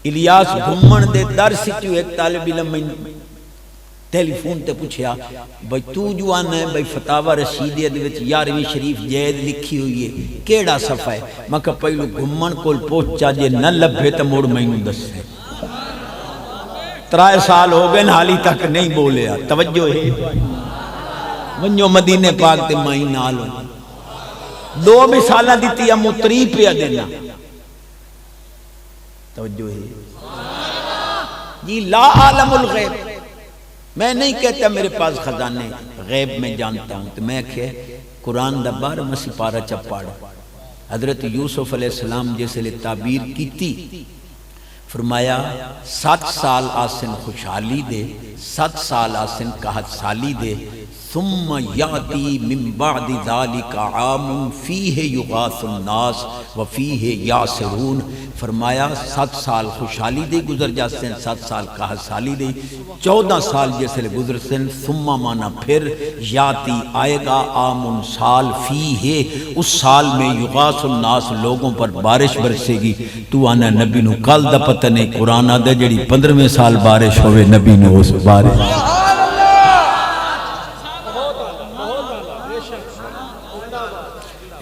الیاس گھمن دے در سچو ایک طالب علم میں ٹیلی فون تے پوچھیا بھئی تو جو آنا ہے بھئی فتاوہ رشیدیہ دے وچ 11ویں شریف جید لکھی ہوئی ہے کیڑا صفحہ ہے؟ میں کہا پہلو گھمن کول پہنچا جے نہ لبھے تے موڑ مینوں دسے 3 سال ہو گئے حالی تک نہیں بولیا توجہ ہے ونجو مدینے پاک تے مائی نال 2 مثالاں دتی یا متری پیا دینا توجہ ہے جی لا عالم الغیب میں نہیں کہتا میرے پاس خزانے غیب میں جانتا ہوں تو میں کہ قرآن دا 12واں سپارہ چپاڑ حضرت یوسف علیہ السلام جیسے لئے تعبیر کی تھی فرمایا 7 سال آسن خوشحالی دے 7 سال آسن قحط سالی دے ثم یاتی من بعد ذالک عام فیہ یغاث الناس وفیہ یاسرون فرمایا 7 سال خوشحالی دے گزر جاتے ہیں 7 سال قحط سالی دے 14 سال جیسے گزرتے ہیں ثم مانا پھر یاتی آئے گا عام سال فیہ اس سال میں یغاث الناس لوگوں پر بارش برسے گی تو آنا نبی نو کل دا پتہ نہیں قرآن آدھے جڑی 15ویں سال بارش ہوئے نبی نے اس بارش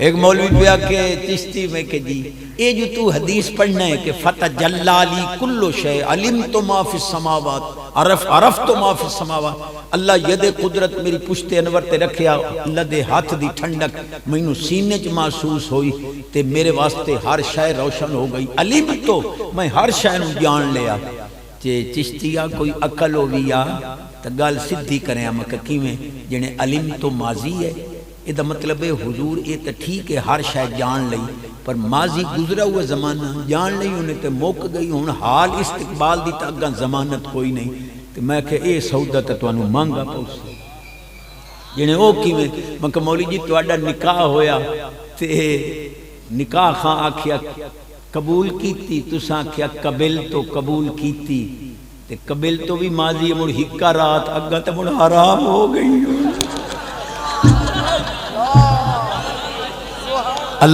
ایک مولوی پیا کہ چشتی میں کہ جی اے جو تو حدیث پڑھنا ہے کہ فتح جلالی کلو شے علمت ما فی السماوات عرفت ما فی السماوات اللہ ید قدرت میری پشت انور تے رکھیا اللہ دے ہاتھ دی ٹھنڈک مینوں سینے چ محسوس ہوئی تے میرے واسطے ہر شے روشن ہو گئی علمت تو میں ہر شے نوں جان لیا تے چشتیا کوئی عقل ہویا تے گل سدھی کرے ہم کہ کیویں جنے علم تو ماضی ہے یہ دا مطلب ہے حضور یہ تو ٹھیک ہے ہر شاید جان لئی پر ماضی گزرا ہوا زمانہ جان لئی انہیں تے موک گئی ہون حال استقبال دی تاگاں زمانت کوئی نہیں تو میں کہ اے سودا تے توانوں مانگا پوچھے جنہیں او کی میں کہ مولی جی تواڈا نکاح ہویا تے نکاح خاں آکھیا قبول کیتی تساں آکھیا قبل تو قبول کیتی تے قبل تو بھی ماضی مڑ ہکا رات اگا تے مڑ حرام ہو گئی